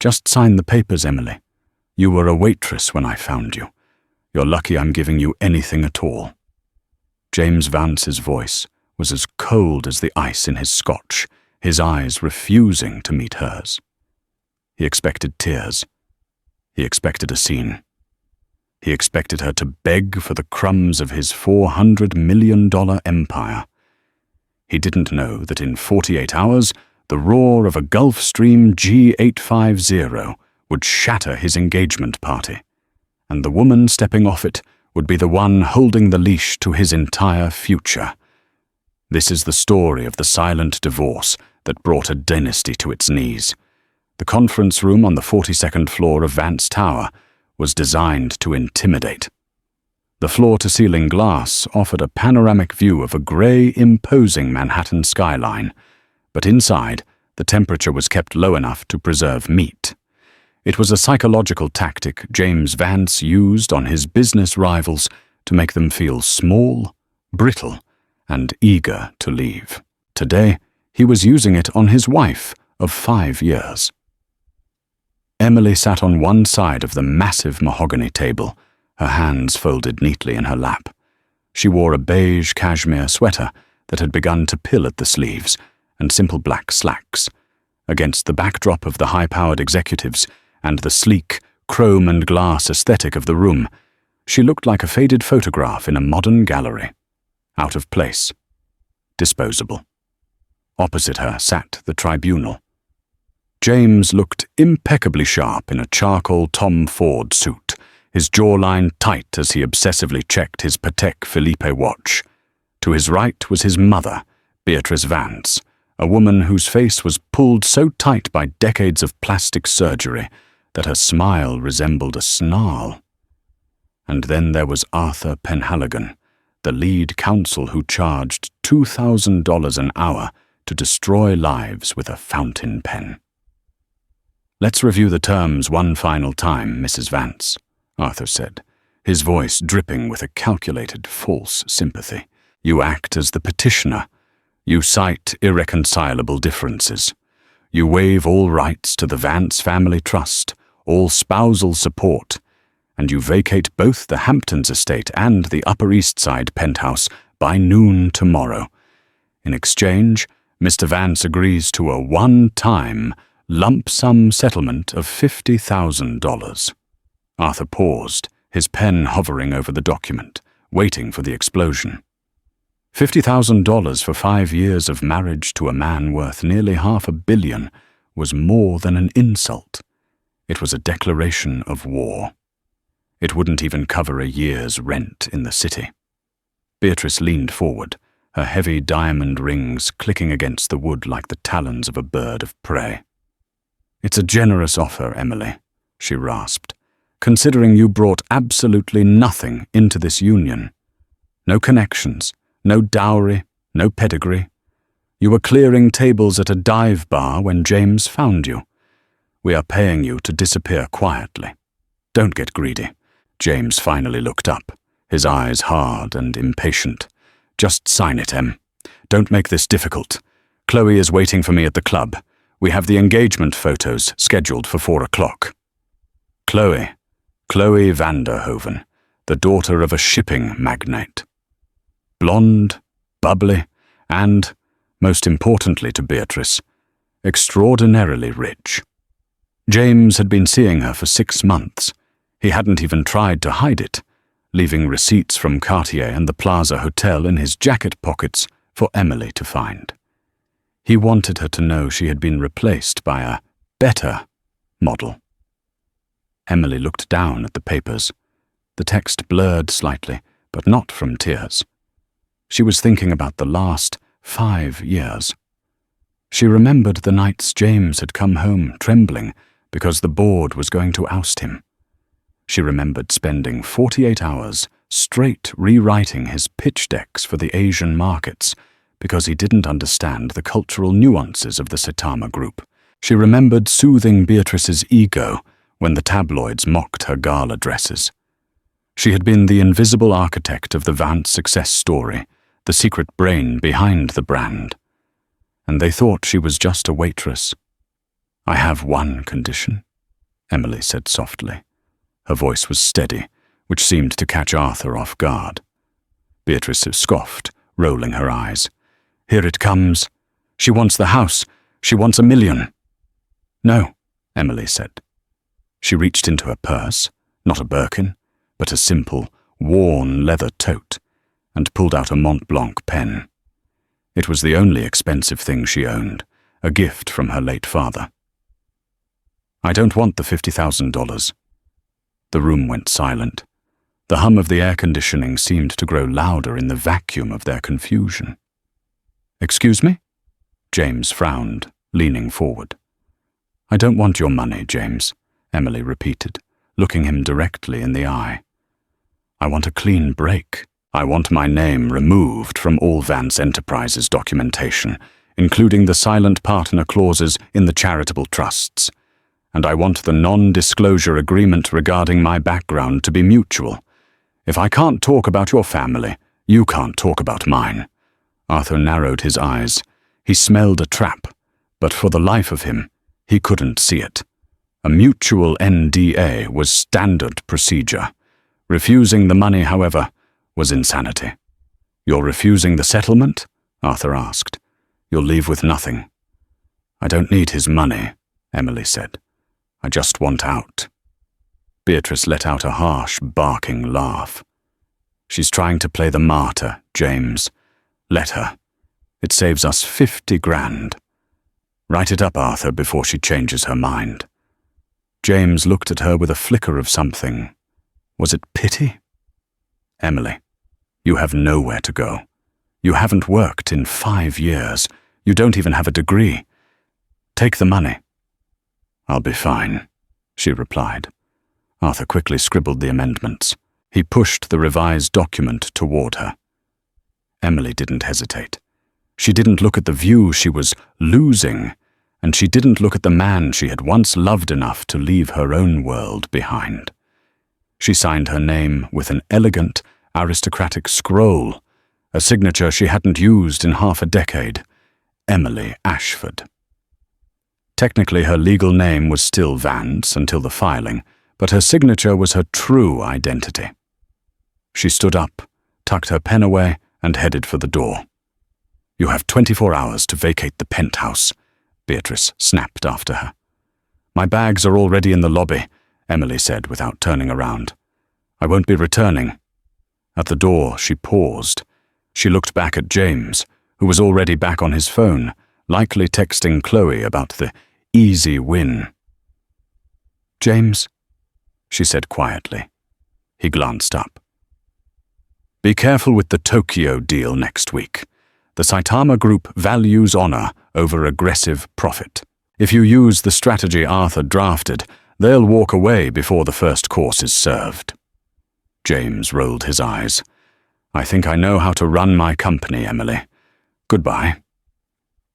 Just sign the papers, Emily. You were a waitress when I found you. You're lucky I'm giving you anything at all." James Vance's voice was as cold as the ice in his scotch, his eyes refusing to meet hers. He expected tears. He expected a scene. He expected her to beg for the crumbs of his $400 million empire. He didn't know that in 48 hours, the roar of a Gulfstream G850 would shatter his engagement party, and the woman stepping off it would be the one holding the leash to his entire future. This is the story of the silent divorce that brought a dynasty to its knees. The conference room on the 42nd floor of Vance Tower was designed to intimidate. The floor-to-ceiling glass offered a panoramic view of a grey, imposing Manhattan skyline, but inside, the temperature was kept low enough to preserve meat. It was a psychological tactic James Vance used on his business rivals to make them feel small, brittle, and eager to leave. Today, he was using it on his wife of 5 years. Emily sat on one side of the massive mahogany table, her hands folded neatly in her lap. She wore a beige cashmere sweater that had begun to pill at the sleeves, and simple black slacks. Against the backdrop of the high-powered executives and the sleek, chrome and glass aesthetic of the room, she looked like a faded photograph in a modern gallery. Out of place. Disposable. Opposite her sat the tribunal. James looked impeccably sharp in a charcoal Tom Ford suit, his jawline tight as he obsessively checked his Patek Philippe watch. To his right was his mother, Beatrice Vance, a woman whose face was pulled so tight by decades of plastic surgery that her smile resembled a snarl. And then there was Arthur Penhaligon, the lead counsel who charged $2,000 an hour to destroy lives with a fountain pen. "Let's review the terms one final time, Mrs. Vance," Arthur said, his voice dripping with a calculated false sympathy. "You act as the petitioner. You cite irreconcilable differences. You waive all rights to the Vance family trust, all spousal support, and you vacate both the Hamptons estate and the Upper East Side penthouse by noon tomorrow. In exchange, Mr. Vance agrees to a one-time, lump-sum settlement of $50,000. Arthur paused, his pen hovering over the document, waiting for the explosion. $50,000 for 5 years of marriage to a man worth nearly $500 million was more than an insult. It was a declaration of war. It wouldn't even cover a year's rent in the city. Beatrice leaned forward, her heavy diamond rings clicking against the wood like the talons of a bird of prey. "It's a generous offer, Emily," she rasped, "considering you brought absolutely nothing into this union. No connections, no dowry, no pedigree. You were clearing tables at a dive bar when James found you. We are paying you to disappear quietly. Don't get greedy." James finally looked up, his eyes hard and impatient. "Just sign it, Em. Don't make this difficult. Chloe is waiting for me at the club. We have the engagement photos scheduled for 4 o'clock. Chloe Vanderhoven, the daughter of a shipping magnate. Blonde, bubbly, and, most importantly to Beatrice, extraordinarily rich. James had been seeing her for 6 months. He hadn't even tried to hide it, leaving receipts from Cartier and the Plaza Hotel in his jacket pockets for Emily to find. He wanted her to know she had been replaced by a better model. Emily looked down at the papers. The text blurred slightly, but not from tears. She was thinking about the last 5 years. She remembered the nights James had come home trembling because the board was going to oust him. She remembered spending 48 hours straight rewriting his pitch decks for the Asian markets because he didn't understand the cultural nuances of the Saitama Group. She remembered soothing Beatrice's ego when the tabloids mocked her gala dresses. She had been the invisible architect of the Vance success story, the secret brain behind the brand. And they thought she was just a waitress. "I have one condition," Emily said softly. Her voice was steady, which seemed to catch Arthur off guard. Beatrice scoffed, rolling her eyes. "Here it comes. She wants the house. She wants $1 million. "No," Emily said. She reached into her purse, not a Birkin, but a simple, worn leather tote, and pulled out a Mont Blanc pen. It was the only expensive thing she owned, a gift from her late father. "I don't want the $50,000. The room went silent. The hum of the air conditioning seemed to grow louder in the vacuum of their confusion. "Excuse me?" James frowned, leaning forward. "I don't want your money, James," Emily repeated, looking him directly in the eye. "I want a clean break. I want my name removed from all Vance Enterprises documentation, including the silent partner clauses in the charitable trusts. And I want the non-disclosure agreement regarding my background to be mutual. If I can't talk about your family, you can't talk about mine." Arthur narrowed his eyes. He smelled a trap, but for the life of him, he couldn't see it. A mutual NDA was standard procedure. Refusing the money, however, was insanity. "You're refusing the settlement?" Arthur asked. "You'll leave with nothing." "I don't need his money," Emily said. "I just want out." Beatrice let out a harsh, barking laugh. "She's trying to play the martyr, James. Let her. It saves us 50 grand. Write it up, Arthur, before she changes her mind." James looked at her with a flicker of something. Was it pity? "Emily, you have nowhere to go. You haven't worked in 5 years. You don't even have a degree. Take the money." "I'll be fine," she replied. Arthur quickly scribbled the amendments. He pushed the revised document toward her. Emily didn't hesitate. She didn't look at the view she was losing, and she didn't look at the man she had once loved enough to leave her own world behind. She signed her name with an elegant, aristocratic scroll, a signature she hadn't used in half a decade. Emily Ashford. Technically, her legal name was still Vance until the filing, but her signature was her true identity. She stood up, tucked her pen away, and headed for the door. "You have 24 hours to vacate the penthouse," Beatrice snapped after her. "My bags are already in the lobby," Emily said without turning around. "I won't be returning." At the door, she paused. She looked back at James, who was already back on his phone, likely texting Chloe about the easy win. "James," she said quietly. He glanced up. "Be careful with the Tokyo deal next week. The Saitama Group values honor over aggressive profit. If you use the strategy Arthur drafted, they'll walk away before the first course is served." James rolled his eyes. "I think I know how to run my company, Emily. Goodbye."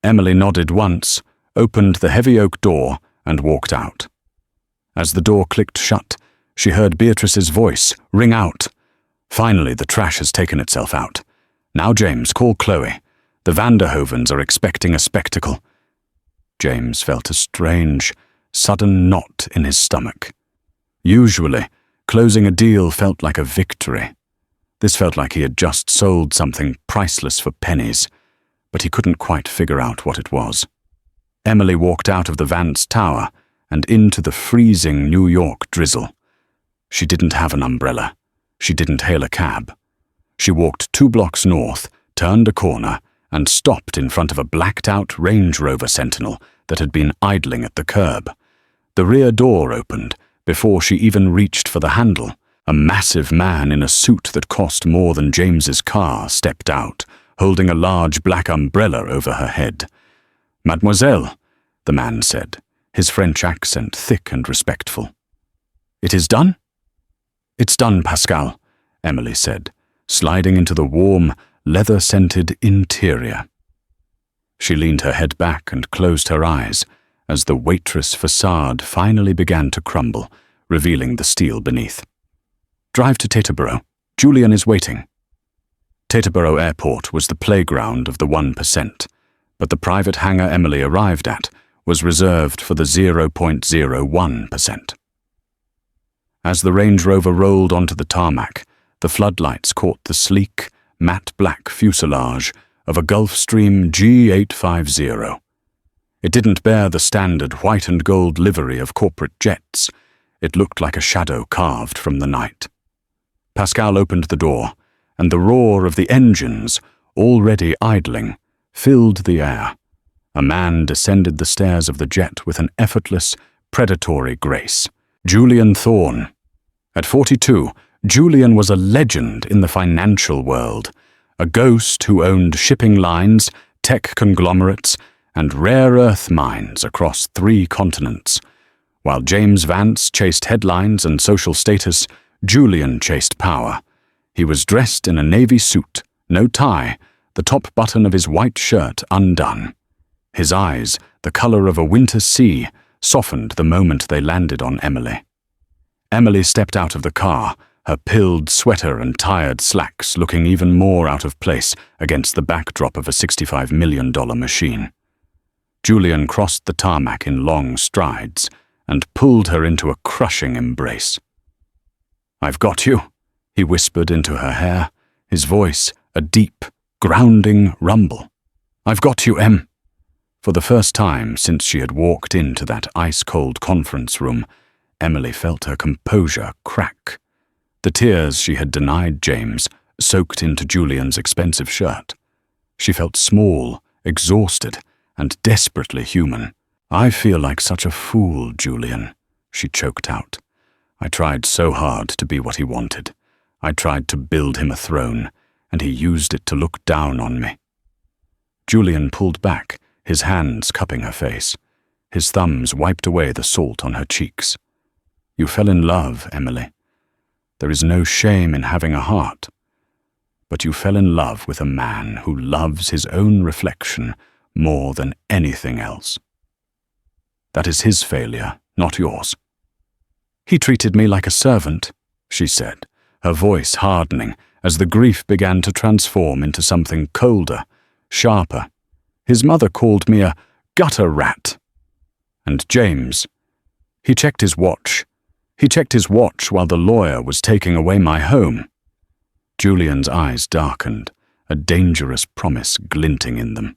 Emily nodded once, opened the heavy oak door, and walked out. As the door clicked shut, she heard Beatrice's voice ring out. "Finally, the trash has taken itself out. Now, James, call Chloe. The Vanderhovens are expecting a spectacle." James felt a strange, sudden knot in his stomach. Usually, closing a deal felt like a victory. This felt like he had just sold something priceless for pennies, but he couldn't quite figure out what it was. Emily walked out of the Vance Tower and into the freezing New York drizzle. She didn't have an umbrella. She didn't hail a cab. She walked 2 blocks north, turned a corner, and stopped in front of a blacked-out Range Rover Sentinel that had been idling at the curb. The rear door opened before she even reached for the handle. A massive man in a suit that cost more than James's car stepped out, holding a large black umbrella over her head. "Mademoiselle," the man said, his French accent thick and respectful. "It is done?" "It's done, Pascal," Emily said, sliding into the warm, leather-scented interior. She leaned her head back and closed her eyes as the waitress facade finally began to crumble, revealing the steel beneath. "Drive to Teterboro. Julian is waiting." Teterboro Airport was the playground of the 1%, but the private hangar Emily arrived at was reserved for the 0.01%. As the Range Rover rolled onto the tarmac, the floodlights caught the sleek, matte black fuselage of a Gulfstream G850. It didn't bear the standard white and gold livery of corporate jets. It looked like a shadow carved from the night. Pascal opened the door, and the roar of the engines, already idling, filled the air. A man descended the stairs of the jet with an effortless, predatory grace. Julian Thorne. At 42, Julian was a legend in the financial world, a ghost who owned shipping lines, tech conglomerates, and rare earth mines across 3 continents. While James Vance chased headlines and social status, Julian chased power. He was dressed in a navy suit, no tie, the top button of his white shirt undone. His eyes, the color of a winter sea, softened the moment they landed on Emily. Emily stepped out of the car, her pilled sweater and tired slacks looking even more out of place against the backdrop of a $65 million machine. Julian crossed the tarmac in long strides and pulled her into a crushing embrace. "I've got you," he whispered into her hair, his voice a deep, grounding rumble. "I've got you, Em." For the first time since she had walked into that ice-cold conference room, Emily felt her composure crack. The tears she had denied James soaked into Julian's expensive shirt. She felt small, exhausted, and desperately human. "I feel like such a fool, Julian," she choked out. "I tried so hard to be what he wanted. I tried to build him a throne, and he used it to look down on me." Julian pulled back, his hands cupping her face. His thumbs wiped away the salt on her cheeks. "You fell in love, Emily. There is no shame in having a heart. But you fell in love with a man who loves his own reflection more than anything else. That is his failure, not yours." "He treated me like a servant," she said, her voice hardening as the grief began to transform into something colder, sharper. "His mother called me a gutter rat. And James, he checked his watch. He checked his watch while the lawyer was taking away my home." Julian's eyes darkened, a dangerous promise glinting in them.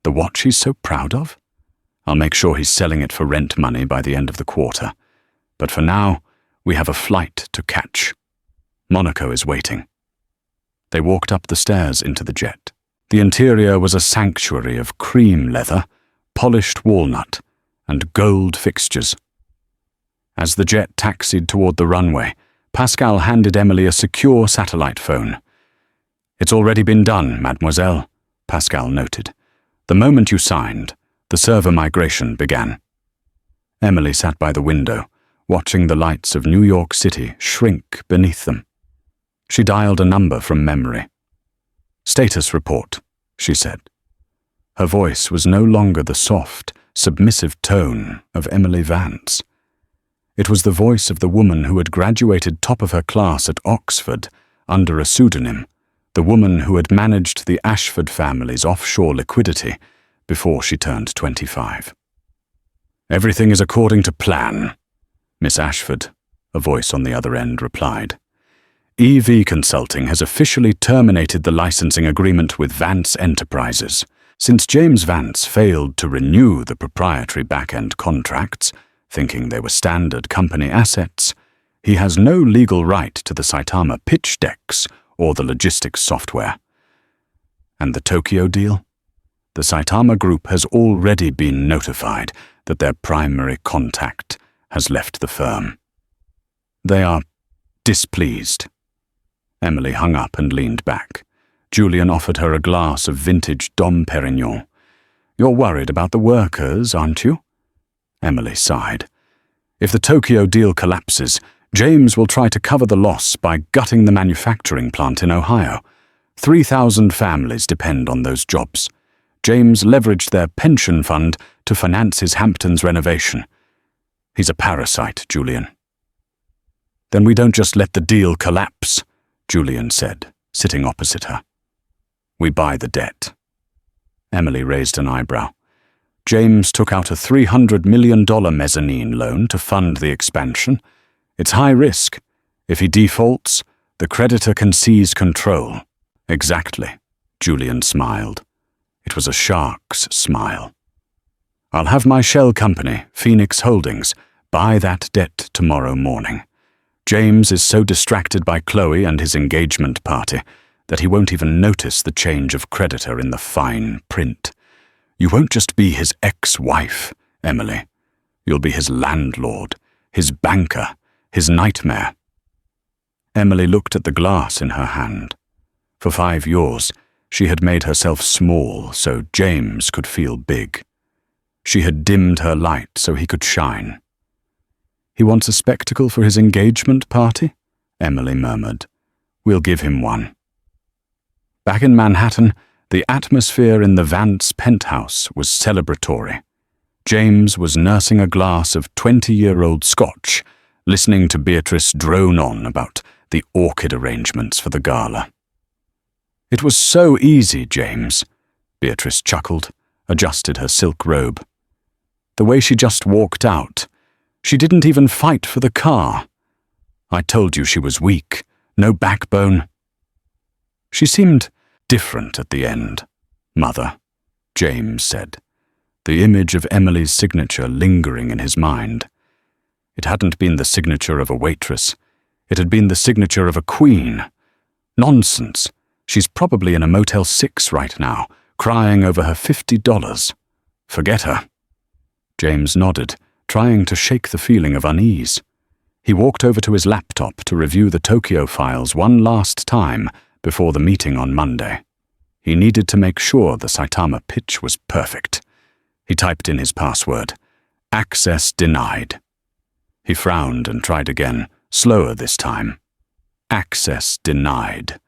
"The watch he's so proud of? I'll make sure he's selling it for rent money by the end of the quarter. But for now, we have a flight to catch. Monaco is waiting." They walked up the stairs into the jet. The interior was a sanctuary of cream leather, polished walnut, and gold fixtures. As the jet taxied toward the runway, Pascal handed Emily a secure satellite phone. "It's already been done, mademoiselle," Pascal noted. "The moment you signed, the server migration began." Emily sat by the window, watching the lights of New York City shrink beneath them. She dialed a number from memory. "Status report," she said. Her voice was no longer the soft, submissive tone of Emily Vance. It was the voice of the woman who had graduated top of her class at Oxford under a pseudonym, the woman who had managed the Ashford family's offshore liquidity before she turned 25. "Everything is according to plan, Miss Ashford," a voice on the other end replied. "EV Consulting has officially terminated the licensing agreement with Vance Enterprises. Since James Vance failed to renew the proprietary back-end contracts, thinking they were standard company assets, he has no legal right to the Saitama pitch decks or the logistics software. And the Tokyo deal? The Saitama Group has already been notified that their primary contact has left the firm. They are displeased." Emily hung up and leaned back. Julian offered her a glass of vintage Dom Perignon. "You're worried about the workers, aren't you?" Emily sighed. "If the Tokyo deal collapses, James will try to cover the loss by gutting the manufacturing plant in Ohio. 3,000 families depend on those jobs. James leveraged their pension fund to finance his Hamptons renovation. He's a parasite, Julian." "Then we don't just let the deal collapse," Julian said, sitting opposite her. "We buy the debt." Emily raised an eyebrow. "James took out a $300 million mezzanine loan to fund the expansion. It's high risk. If he defaults, the creditor can seize control. Exactly, Julian smiled. It was a shark's smile. I'll have my shell company, Phoenix Holdings, buy that debt tomorrow morning. James is so distracted by Chloe and his engagement party that he won't even notice the change of creditor in the fine print. You won't just be his ex-wife, Emily. You'll be his landlord, his banker, his nightmare. Emily looked at the glass in her hand. For 5 years, she had made herself small so James could feel big. She had dimmed her light so he could shine. He wants a spectacle for his engagement party? Emily murmured. We'll give him one. Back in Manhattan, the atmosphere in the Vance penthouse was celebratory. James was nursing a glass of 20-year-old scotch, listening to Beatrice drone on about the orchid arrangements for the gala. It was so easy, James, Beatrice chuckled, adjusted her silk robe. The way she just walked out. She didn't even fight for the car. I told you she was weak, no backbone. She seemed different at the end, Mother, James said, the image of Emily's signature lingering in his mind. It hadn't been the signature of a waitress. It had been the signature of a queen. Nonsense. She's probably in a Motel 6 right now, crying over her $50. Forget her. James nodded, trying to shake the feeling of unease. He walked over to his laptop to review the Tokyo files one last time before the meeting on Monday. He needed to make sure the Saitama pitch was perfect. He typed in his password. Access denied. He frowned and tried again, slower this time. Access denied.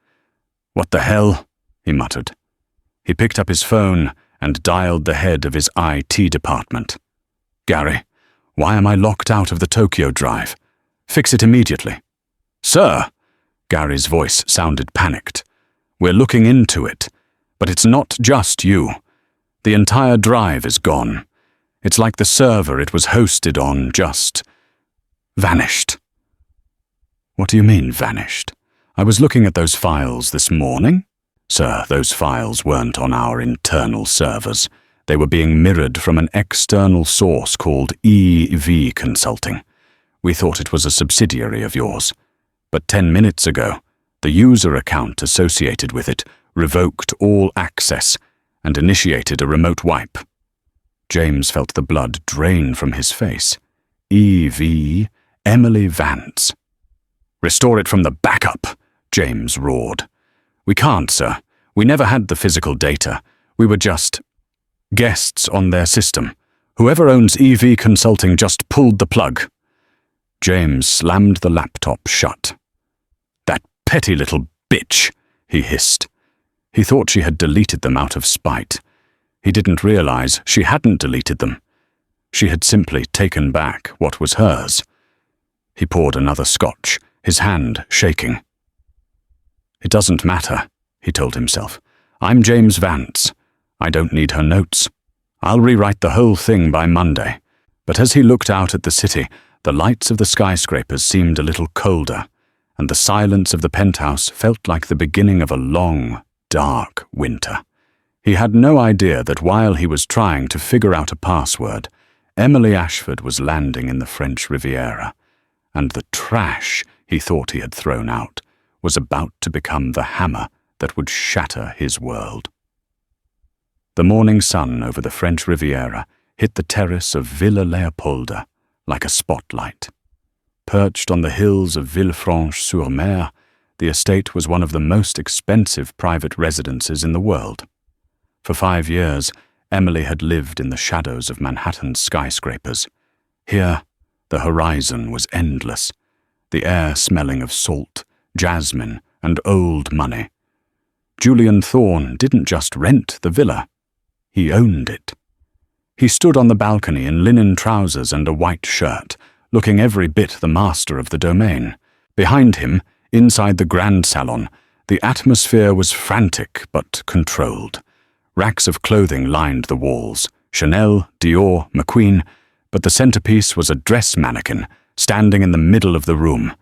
What the hell? He muttered. He picked up his phone and dialed the head of his IT department. Gary, why am I locked out of the Tokyo drive? Fix it immediately. Sir, Gary's voice sounded panicked. We're looking into it, but it's not just you. The entire drive is gone. It's like the server it was hosted on just vanished. What do you mean, vanished? I was looking at those files this morning. Sir, those files weren't on our internal servers. They were being mirrored from an external source called EV Consulting. We thought it was a subsidiary of yours. But 10 minutes ago, the user account associated with it revoked all access and initiated a remote wipe. James felt the blood drain from his face. EV, Emily Vance. Restore it from the backup, James roared. We can't, sir. We never had the physical data. We were just guests on their system. Whoever owns EV Consulting just pulled the plug. James slammed the laptop shut. That petty little bitch, he hissed. He thought she had deleted them out of spite. He didn't realize she hadn't deleted them. She had simply taken back what was hers. He poured another scotch, his hand shaking. It doesn't matter, he told himself. I'm James Vance. I don't need her notes. I'll rewrite the whole thing by Monday. But as he looked out at the city, the lights of the skyscrapers seemed a little colder, and the silence of the penthouse felt like the beginning of a long, dark winter. He had no idea that while he was trying to figure out a password, Emily Ashford was landing in the French Riviera, and the trash he thought he had thrown out was about to become the hammer that would shatter his world. The morning sun over the French Riviera hit the terrace of Villa Leopolda like a spotlight. Perched on the hills of Villefranche-sur-Mer, the estate was one of the most expensive private residences in the world. For 5 years, Emily had lived in the shadows of Manhattan's skyscrapers. Here, the horizon was endless, the air smelling of salt, jasmine, and old money. Julian Thorne didn't just rent the villa. He owned it. He stood on the balcony in linen trousers and a white shirt, looking every bit the master of the domain. Behind him, inside the grand salon, the atmosphere was frantic but controlled. Racks of clothing lined the walls, Chanel, Dior, McQueen, but the centerpiece was a dress mannequin standing in the middle of the room.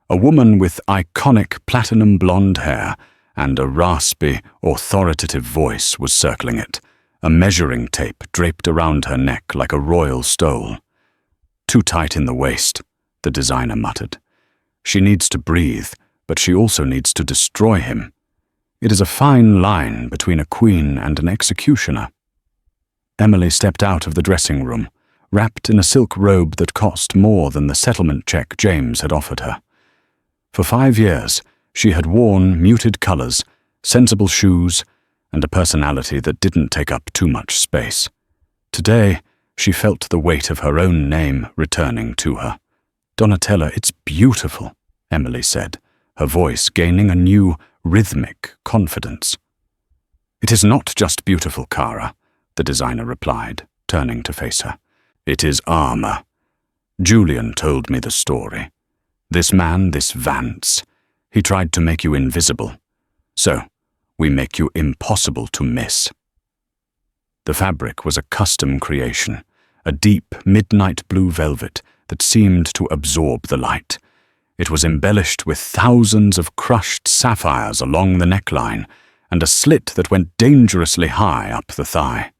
A woman with iconic platinum blonde hair and a raspy, authoritative voice was circling it, a measuring tape draped around her neck like a royal stole. "Too tight in the waist," the designer muttered. "She needs to breathe, but she also needs to destroy him. It is a fine line between a queen and an executioner." Emily stepped out of the dressing room, wrapped in a silk robe that cost more than the settlement check James had offered her. For 5 years, she had worn muted colors, sensible shoes, and a personality that didn't take up too much space. Today, she felt the weight of her own name returning to her. "Donatella, it's beautiful," Emily said, her voice gaining a new, rhythmic confidence. "It is not just beautiful, Cara," the designer replied, turning to face her. "It is armor. Julian told me the story. This man, this Vance, he tried to make you invisible. So, we make you impossible to miss." The fabric was a custom creation, a deep, midnight blue velvet that seemed to absorb the light. It was embellished with thousands of crushed sapphires along the neckline and a slit that went dangerously high up the thigh.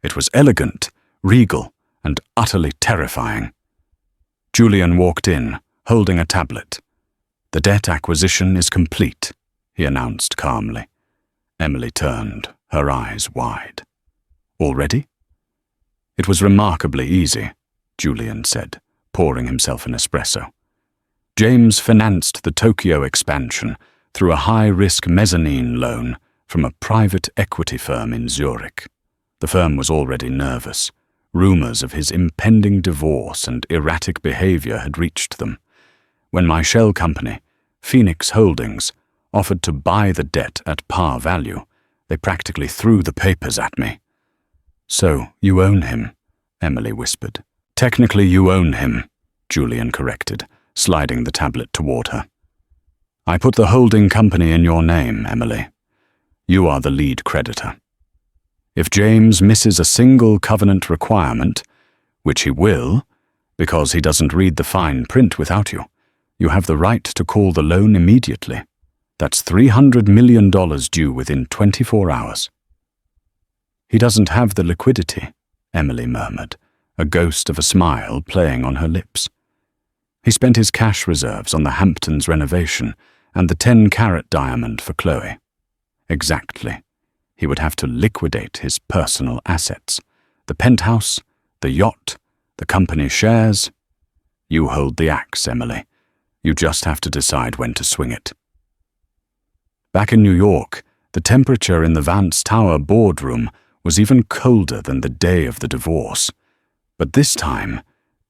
It was elegant, regal, and utterly terrifying. Julian walked in, holding a tablet. "The debt acquisition is complete," he announced calmly. Emily turned, her eyes wide. "Already?" "It was remarkably easy," Julian said, pouring himself an espresso. "James financed the Tokyo expansion through a high-risk mezzanine loan from a private equity firm in Zurich. The firm was already nervous. Rumors of his impending divorce and erratic behavior had reached them. When my shell company, Phoenix Holdings, offered to buy the debt at par value, they practically threw the papers at me. "So, you own him," Emily whispered. "Technically you own him," Julian corrected, sliding the tablet toward her. "I put the holding company in your name, Emily. You are the lead creditor. If James misses a single covenant requirement, which he will, because he doesn't read the fine print without you, you have the right to call the loan immediately. That's $300 million due within 24 hours. "He doesn't have the liquidity," Emily murmured, a ghost of a smile playing on her lips. "He spent his cash reserves on the Hamptons renovation and the 10-carat diamond for Chloe." "Exactly. He would have to liquidate his personal assets. The penthouse, the yacht, the company shares. You hold the axe, Emily. You just have to decide when to swing it." Back in New York, the temperature in the Vance Tower boardroom was even colder than the day of the divorce. But this time,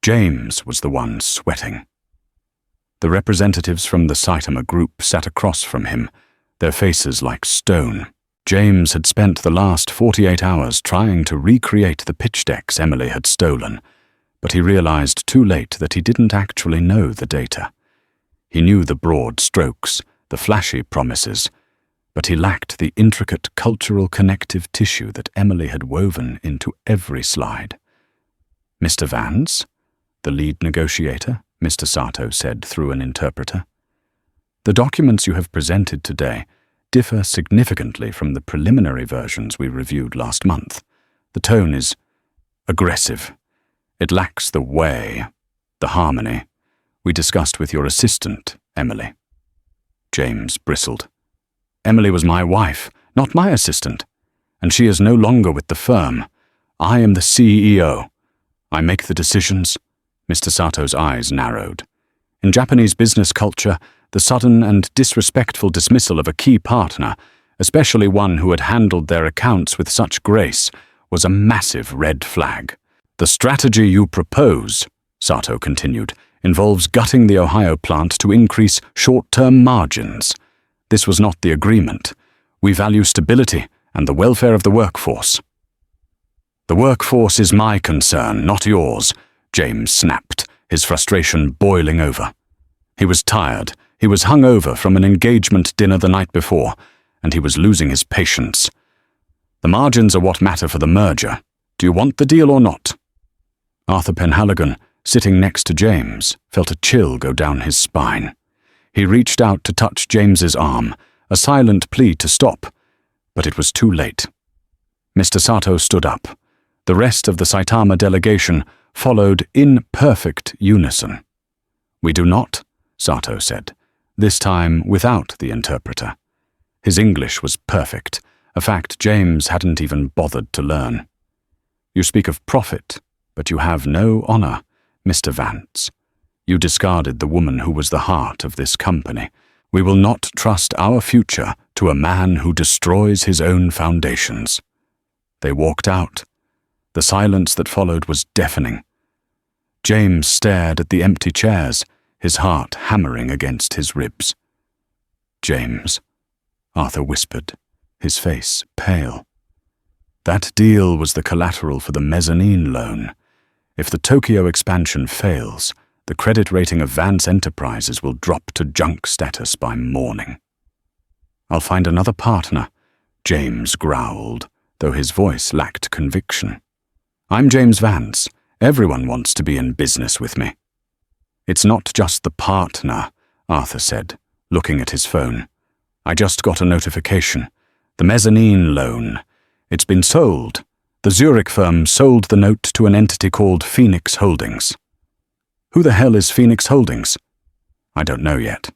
James was the one sweating. The representatives from the Saitama group sat across from him, their faces like stone. James had spent the last 48 hours trying to recreate the pitch decks Emily had stolen, but he realized too late that he didn't actually know the data. He knew the broad strokes, the flashy promises, but he lacked the intricate cultural connective tissue that Emily had woven into every slide. "Mr. Vance?" the lead negotiator, Mr. Sato said through an interpreter. "The documents you have presented today differ significantly from the preliminary versions we reviewed last month. The tone is aggressive. It lacks the way, the harmony we discussed with your assistant, Emily." James bristled. "Emily was my wife, not my assistant, and she is no longer with the firm. I am the CEO. I make the decisions." Mr. Sato's eyes narrowed. In Japanese business culture, the sudden and disrespectful dismissal of a key partner, especially one who had handled their accounts with such grace, was a massive red flag. "The strategy you propose," Sato continued, "involves gutting the Ohio plant to increase short-term margins. This was not the agreement. We value stability and the welfare of the workforce." "The workforce is my concern, not yours," James snapped, his frustration boiling over. He was tired. He was hungover from an engagement dinner the night before, and he was losing his patience. "The margins are what matter for the merger. Do you want the deal or not?" Arthur Penhaligon, sitting next to James, felt a chill go down his spine. He reached out to touch James's arm, a silent plea to stop, but it was too late. Mr. Sato stood up. The rest of the Saitama delegation followed in perfect unison. "We do not," Sato said, this time without the interpreter. His English was perfect, a fact James hadn't even bothered to learn. "You speak of profit, but you have no honor, Mr. Vance. You discarded the woman who was the heart of this company. We will not trust our future to a man who destroys his own foundations." They walked out. The silence that followed was deafening. James stared at the empty chairs, his heart hammering against his ribs. "James," Arthur whispered, his face pale. "That deal was the collateral for the mezzanine loan. If the Tokyo expansion fails, the credit rating of Vance Enterprises will drop to junk status by morning." "I'll find another partner," James growled, though his voice lacked conviction. "I'm James Vance. Everyone wants to be in business with me." "It's not just the partner," Arthur said, looking at his phone. "I just got a notification. The mezzanine loan. It's been sold. The Zurich firm sold the note to an entity called Phoenix Holdings." "Who the hell is Phoenix Holdings?" "I don't know yet.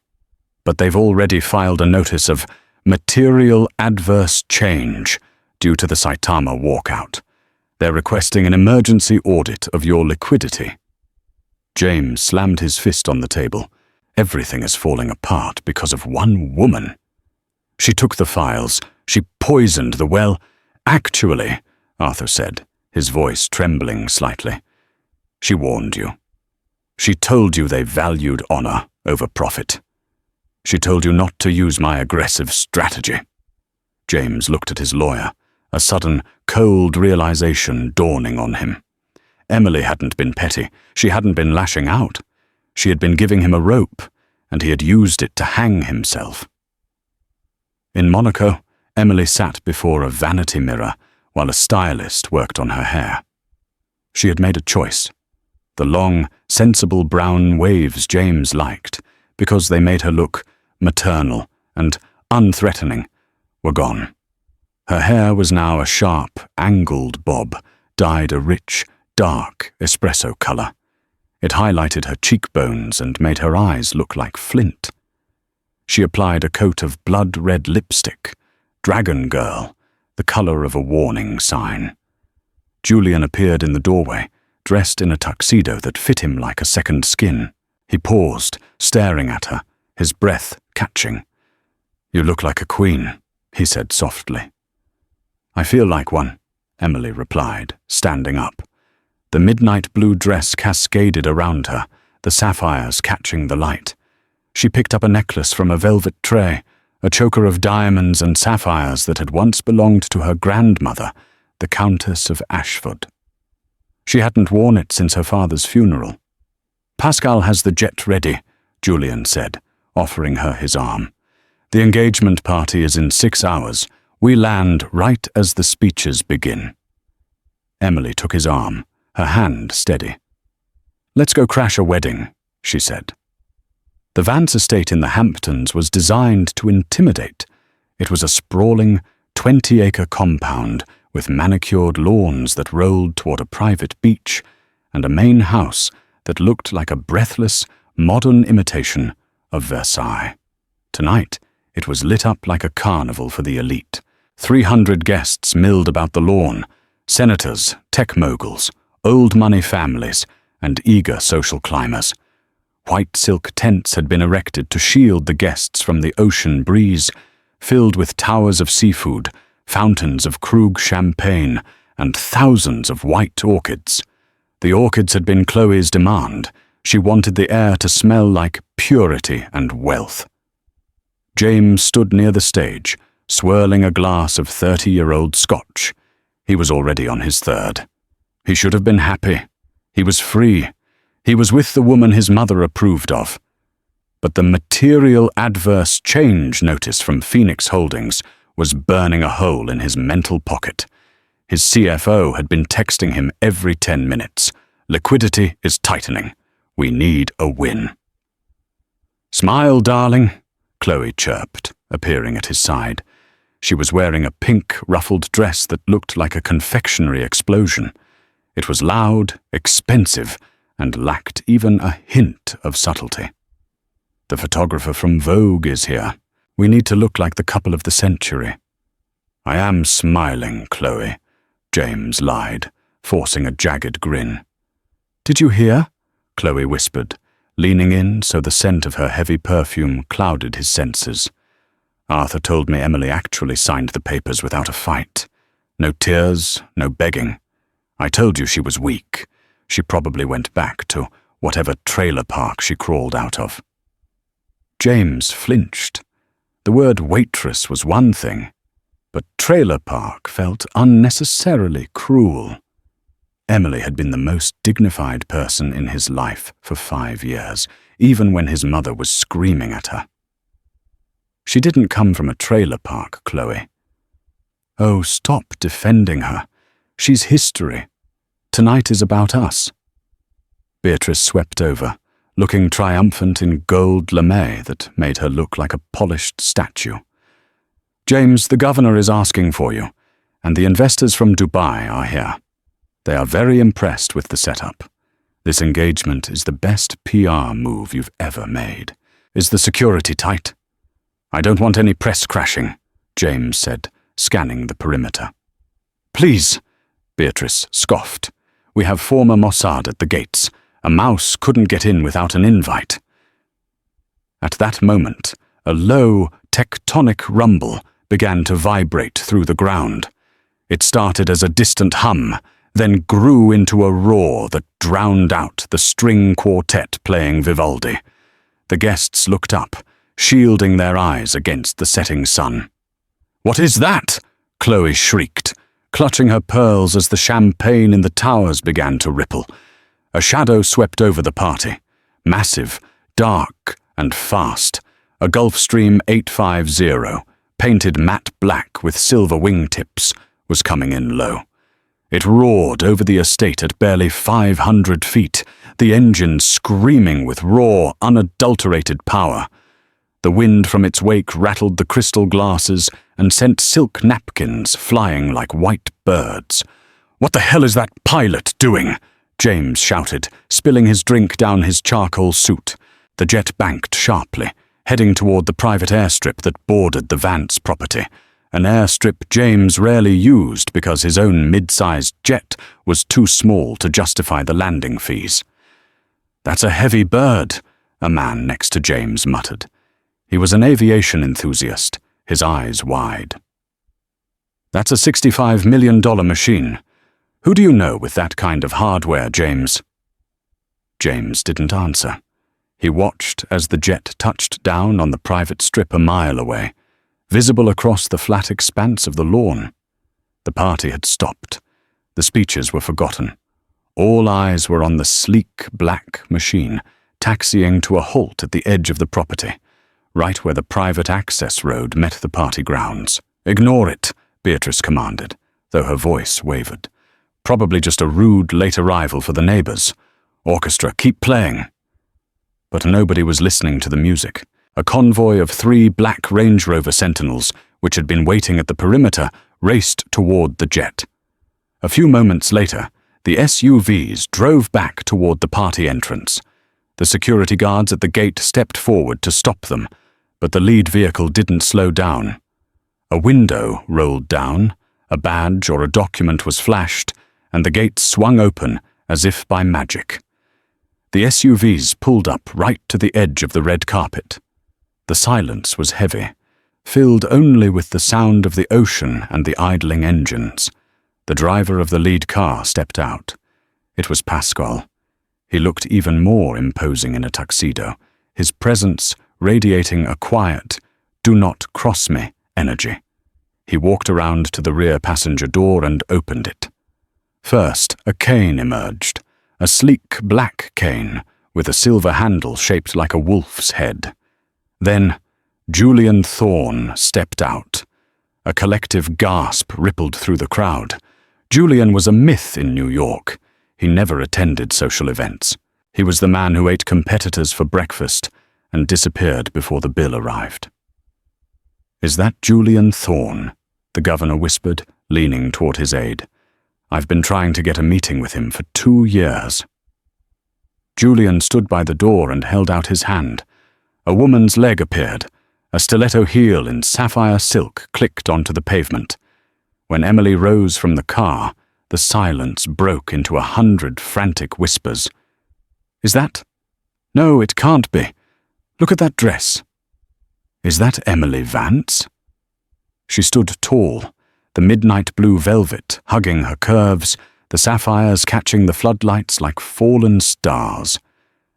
But they've already filed a notice of material adverse change due to the Saitama walkout. They're requesting an emergency audit of your liquidity." James slammed his fist on the table. Everything is falling apart because of one woman. "She took the files. She poisoned the well." "Actually," Arthur said, his voice trembling slightly, "she warned you. She told you they valued honor over profit. She told you not to use my aggressive strategy." James looked at his lawyer, a sudden, cold realization dawning on him. Emily hadn't been petty. She hadn't been lashing out. She had been giving him a rope, and he had used it to hang himself. In Monaco, Emily sat before a vanity mirror while a stylist worked on her hair. She had made a choice. The long, sensible brown waves James liked, because they made her look maternal and unthreatening, were gone. Her hair was now a sharp, angled bob, dyed a rich, dark espresso color. It highlighted her cheekbones and made her eyes look like flint. She applied a coat of blood-red lipstick, Dragon Girl, the color of a warning sign. Julian appeared in the doorway, dressed in a tuxedo that fit him like a second skin. He paused, staring at her, his breath catching. "You look like a queen," he said softly. "I feel like one," Emily replied, standing up. The midnight blue dress cascaded around her, the sapphires catching the light. She picked up a necklace from a velvet tray, a choker of diamonds and sapphires that had once belonged to her grandmother, the Countess of Ashford. She hadn't worn it since her father's funeral. "Pascal has the jet ready," Julian said, offering her his arm. "The engagement party is in 6 hours. We land right as the speeches begin." Emily took his arm, her hand steady. "Let's go crash a wedding," she said. The Vance estate in the Hamptons was designed to intimidate. It was a sprawling, 20-acre compound with manicured lawns that rolled toward a private beach and a main house that looked like a breathless, modern imitation of Versailles. Tonight, it was lit up like a carnival for the elite. 300 guests milled about the lawn, senators, tech moguls, old money families, and eager social climbers. White silk tents had been erected to shield the guests from the ocean breeze, filled with towers of seafood, fountains of Krug champagne, and thousands of white orchids. The orchids had been Chloe's demand. She wanted the air to smell like purity and wealth. James stood near the stage, swirling a glass of 30-year-old scotch. He was already on his third. He should have been happy. He was free. He was with the woman his mother approved of. But the material adverse change notice from Phoenix Holdings was burning a hole in his mental pocket. His CFO had been texting him every 10 minutes, Liquidity is tightening. We need a win." "Smile, darling," Chloe chirped, appearing at his side. She was wearing a pink, ruffled dress that looked like a confectionery explosion. It was loud, expensive, and lacked even a hint of subtlety. "The photographer from Vogue is here. We need to look like the couple of the century." "I am smiling, Chloe," James lied, forcing a jagged grin. "Did you hear?" Chloe whispered, leaning in so the scent of her heavy perfume clouded his senses. "Arthur told me Emily actually signed the papers without a fight. No tears, no begging. I told you she was weak. She probably went back to whatever trailer park she crawled out of." James flinched. The word waitress was one thing, but trailer park felt unnecessarily cruel. Emily had been the most dignified person in his life for 5 years, even when his mother was screaming at her. "She didn't come from a trailer park, Chloe." "Oh, stop defending her. She's history. Tonight is about us." Beatrice swept over, looking triumphant in gold lame that made her look like a polished statue. "James, the governor is asking for you, and the investors from Dubai are here. They are very impressed with the setup. This engagement is the best PR move you've ever made. Is the security tight?" "I don't want any press crashing," James said, scanning the perimeter. "Please," Beatrice scoffed. "We have former Mossad at the gates. A mouse couldn't get in without an invite." At that moment, a low, tectonic rumble began to vibrate through the ground. It started as a distant hum, then grew into a roar that drowned out the string quartet playing Vivaldi. The guests looked up, shielding their eyes against the setting sun. "What is that?" Chloe shrieked, clutching her pearls as the champagne in the towers began to ripple. A shadow swept over the party, massive, dark, and fast. A Gulfstream 850, painted matte black with silver wingtips, was coming in low. It roared over the estate at barely 500 feet, the engine screaming with raw, unadulterated power. The wind from its wake rattled the crystal glasses and sent silk napkins flying like white birds. "What the hell is that pilot doing?" James shouted, spilling his drink down his charcoal suit. The jet banked sharply, heading toward the private airstrip that bordered the Vance property, an airstrip James rarely used because his own mid-sized jet was too small to justify the landing fees. "That's a heavy bird," a man next to James muttered. He was an aviation enthusiast, his eyes wide. "That's a $65 million machine. Who do you know with that kind of hardware, James?" James didn't answer. He watched as the jet touched down on the private strip a mile away, visible across the flat expanse of the lawn. The party had stopped. The speeches were forgotten. All eyes were on the sleek black machine, taxiing to a halt at the edge of the property, right where the private access road met the party grounds. "Ignore it," Beatrice commanded, though her voice wavered. "Probably just a rude late arrival for the neighbors. Orchestra, keep playing." But nobody was listening to the music. A convoy of 3 black Range Rover Sentinels, which had been waiting at the perimeter, raced toward the jet. A few moments later, the SUVs drove back toward the party entrance. The security guards at the gate stepped forward to stop them, but the lead vehicle didn't slow down. A window rolled down, a badge or a document was flashed, and the gate swung open as if by magic. The SUVs pulled up right to the edge of the red carpet. The silence was heavy, filled only with the sound of the ocean and the idling engines. The driver of the lead car stepped out. It was Pascal. He looked even more imposing in a tuxedo, his presence radiating a quiet, do-not-cross-me energy. He walked around to the rear passenger door and opened it. First, a cane emerged, a sleek black cane with a silver handle shaped like a wolf's head. Then, Julian Thorne stepped out. A collective gasp rippled through the crowd. Julian was a myth in New York. he never attended social events. He was the man who ate competitors for breakfast and disappeared before the bill arrived. "Is that Julian Thorne?" the governor whispered, leaning toward his aide. "I've been trying to get a meeting with him for 2 years." Julian stood by the door and held out his hand. A woman's leg appeared. A stiletto heel in sapphire silk clicked onto the pavement. When Emily rose from the car, the silence broke into 100 frantic whispers. "Is that? No, it can't be. Look at that dress. Is that Emily Vance?" She stood tall, the midnight blue velvet hugging her curves, the sapphires catching the floodlights like fallen stars.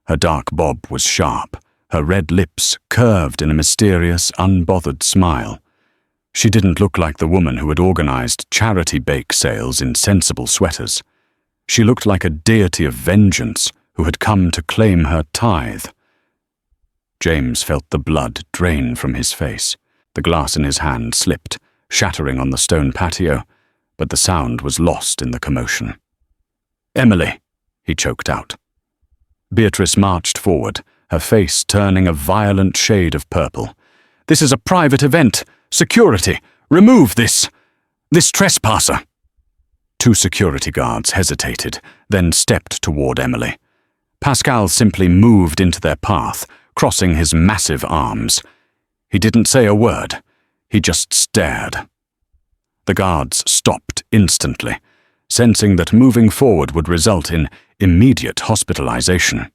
Her dark bob was sharp, her red lips curved in a mysterious, unbothered smile. She didn't look like the woman who had organized charity bake sales in sensible sweaters. She looked like a deity of vengeance who had come to claim her tithe. James felt the blood drain from his face. The glass in his hand slipped, shattering on the stone patio, but the sound was lost in the commotion. "Emily," he choked out. Beatrice marched forward, her face turning a violent shade of purple. "This is a private event. Security! Remove this trespasser!" 2 security guards hesitated, then stepped toward Emily. Pascal simply moved into their path, crossing his massive arms. He didn't say a word. He just stared. The guards stopped instantly, sensing that moving forward would result in immediate hospitalization.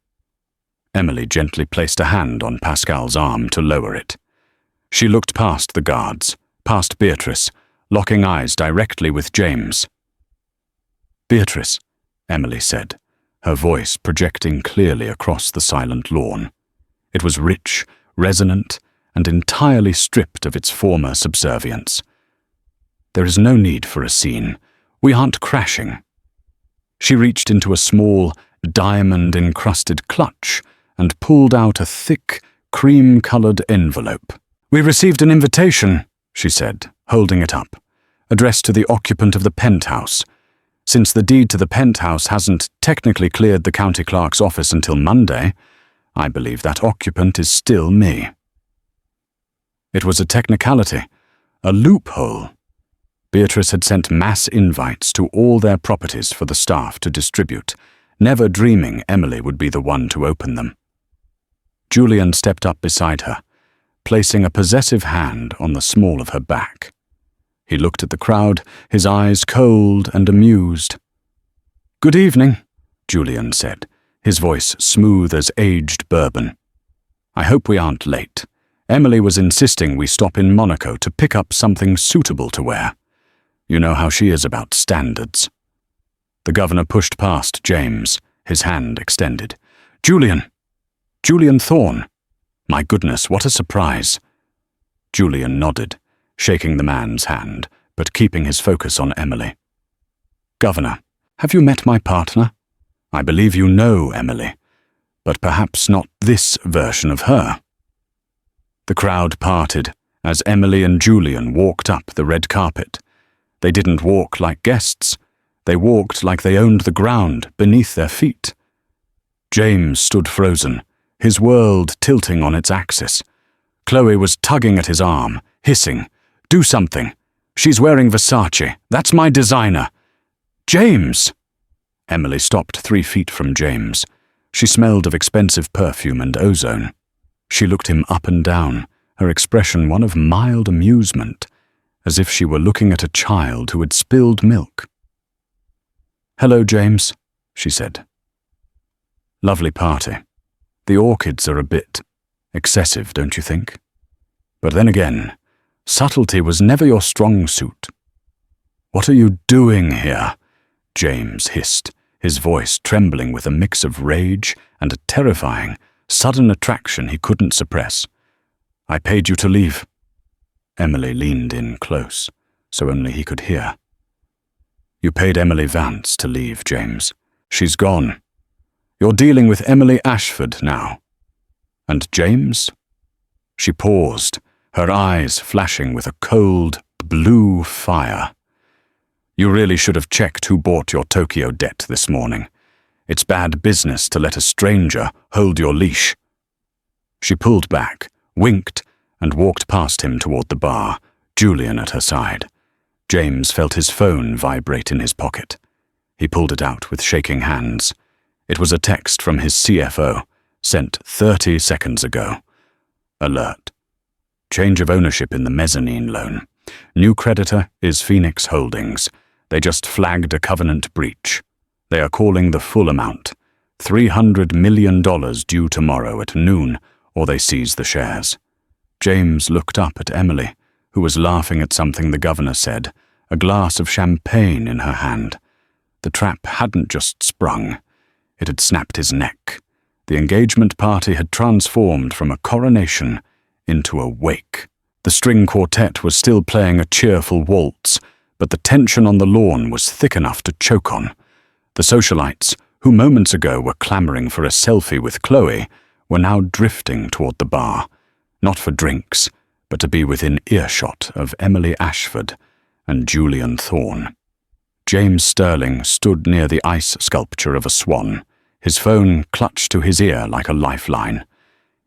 Emily gently placed a hand on Pascal's arm to lower it. She looked past the guards, past Beatrice, locking eyes directly with James. "Beatrice," Emily said, her voice projecting clearly across the silent lawn. It was rich, resonant, and entirely stripped of its former subservience. "There is no need for a scene. We aren't crashing." She reached into a small, diamond-encrusted clutch and pulled out a thick, cream-colored envelope. "We received an invitation," she said, holding it up, "addressed to the occupant of the penthouse. Since the deed to the penthouse hasn't technically cleared the county clerk's office until Monday, I believe that occupant is still me." It was a technicality, a loophole. Beatrice had sent mass invites to all their properties for the staff to distribute, never dreaming Emily would be the one to open them. Julian stepped up beside her, placing a possessive hand on the small of her back. He looked at the crowd, his eyes cold and amused. "Good evening," Julian said, his voice smooth as aged bourbon. "I hope we aren't late. Emily was insisting we stop in Monaco to pick up something suitable to wear. You know how she is about standards." The governor pushed past James, his hand extended. Julian Thorne. My goodness, what a surprise." Julian nodded, shaking the man's hand, but keeping his focus on Emily. "Governor, have you met my partner? I believe you know Emily, but perhaps not this version of her." The crowd parted as Emily and Julian walked up the red carpet. They didn't walk like guests. They walked like they owned the ground beneath their feet. James stood frozen, his world tilting on its axis. Chloe was tugging at his arm, hissing, "Do something. She's wearing Versace. That's my designer." "James!" Emily stopped 3 feet from James. She smelled of expensive perfume and ozone. She looked him up and down, her expression one of mild amusement, as if she were looking at a child who had spilled milk. "Hello, James," she said. "Lovely party. The orchids are a bit excessive, don't you think? But then again, subtlety was never your strong suit." "What are you doing here?" James hissed, his voice trembling with a mix of rage and a terrifying, sudden attraction he couldn't suppress. "I paid you to leave." Emily leaned in close, so only he could hear. "You paid Emily Vance to leave, James. She's gone. You're dealing with Emily Ashford now. And James?" She paused, her eyes flashing with a cold, blue fire. "You really should have checked who bought your Tokyo debt this morning. It's bad business to let a stranger hold your leash." She pulled back, winked, and walked past him toward the bar, Julian at her side. James felt his phone vibrate in his pocket. He pulled it out with shaking hands. It was a text from his CFO, sent 30 seconds ago. Alert. Change of ownership in the mezzanine loan. New creditor is Phoenix Holdings. They just flagged a covenant breach. They are calling the full amount, $300 million due tomorrow at noon, or they seize the shares. James looked up at Emily, who was laughing at something the governor said, a glass of champagne in her hand. The trap hadn't just sprung. It had snapped his neck. The engagement party had transformed from a coronation into a wake. The string quartet was still playing a cheerful waltz, but the tension on the lawn was thick enough to choke on. The socialites, who moments ago were clamoring for a selfie with Chloe, were now drifting toward the bar, not for drinks, but to be within earshot of Emily Ashford and Julian Thorne. James Sterling stood near the ice sculpture of a swan, his phone clutched to his ear like a lifeline.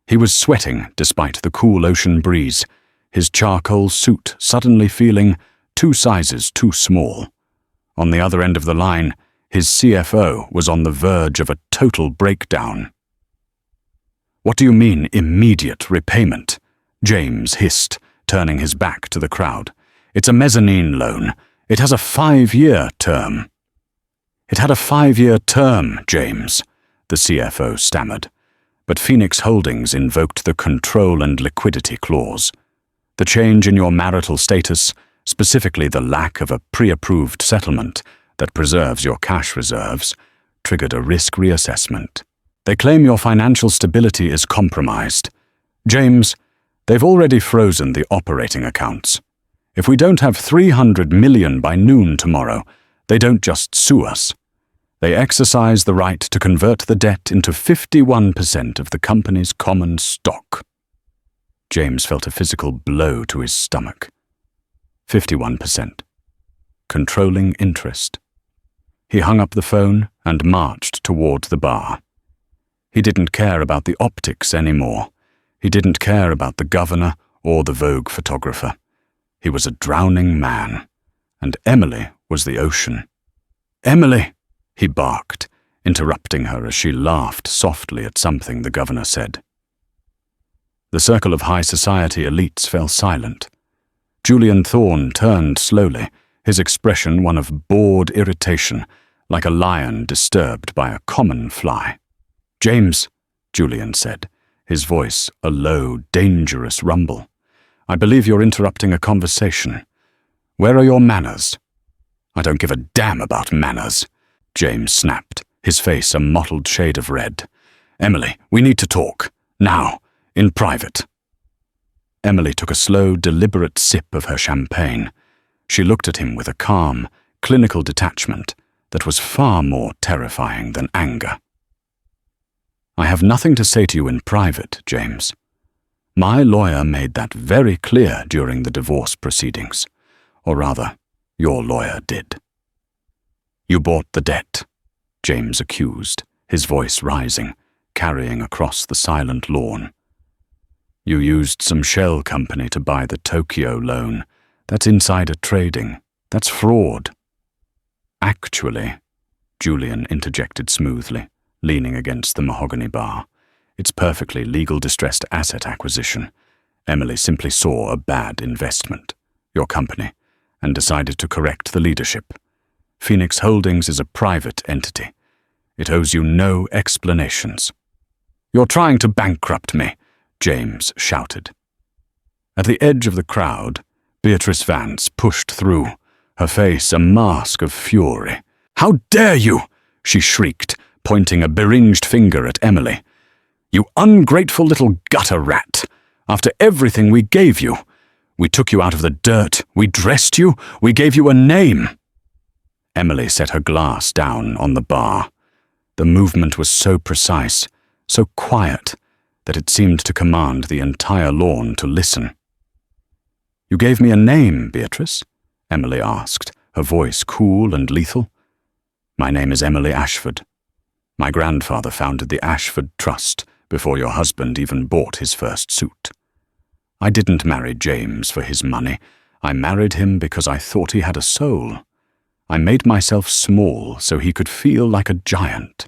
He was sweating despite the cool ocean breeze, his charcoal suit suddenly feeling 2 sizes too small. On the other end of the line, his CFO was on the verge of a total breakdown. "What do you mean, immediate repayment?" James hissed, turning his back to the crowd. "It's a mezzanine loan. It has a 5-year term." "It had a 5-year term, James," the CFO stammered. But Phoenix Holdings invoked the control and liquidity clause. The change in your marital status, specifically the lack of a pre-approved settlement that preserves your cash reserves, triggered a risk reassessment. They claim your financial stability is compromised. James, they've already frozen the operating accounts. If we don't have $300 million by noon tomorrow, they don't just sue us. They exercise the right to convert the debt into 51% of the company's common stock. James felt a physical blow to his stomach. 51%. Controlling interest. He hung up the phone and marched toward the bar. He didn't care about the optics anymore. He didn't care about the governor or the Vogue photographer. He was a drowning man, and Emily was the ocean. "Emily!" he barked, interrupting her as she laughed softly at something the governor said. The circle of high society elites fell silent. Julian Thorne turned slowly, his expression one of bored irritation, like a lion disturbed by a common fly. "James," Julian said, his voice a low, dangerous rumble, "I believe you're interrupting a conversation. Where are your manners?" "I don't give a damn about manners," James snapped, his face a mottled shade of red. "Emily, we need to talk. Now. In private." Emily took a slow, deliberate sip of her champagne. She looked at him with a calm, clinical detachment that was far more terrifying than anger. "I have nothing to say to you in private, James. My lawyer made that very clear during the divorce proceedings. Or rather, your lawyer did." "You bought the debt," James accused, his voice rising, carrying across the silent lawn. "You used some shell company to buy the Tokyo loan. That's insider trading. That's fraud." "Actually," Julian interjected smoothly, leaning against the mahogany bar, "it's perfectly legal distressed asset acquisition. Emily simply saw a bad investment, your company, and decided to correct the leadership. Phoenix Holdings is a private entity. It owes you no explanations." "You're trying to bankrupt me," James shouted. At the edge of the crowd, Beatrice Vance pushed through, her face a mask of fury. "How dare you!" she shrieked, pointing a beringed finger at Emily. "You ungrateful little gutter rat! After everything we gave you, we took you out of the dirt, we dressed you, we gave you a name." Emily set her glass down on the bar. The movement was so precise, so quiet, that it seemed to command the entire lawn to listen. "You gave me a name, Beatrice?" Emily asked, her voice cool and lethal. "My name is Emily Ashford. My grandfather founded the Ashford Trust before your husband even bought his first suit. I didn't marry James for his money. I married him because I thought he had a soul. I made myself small so he could feel like a giant.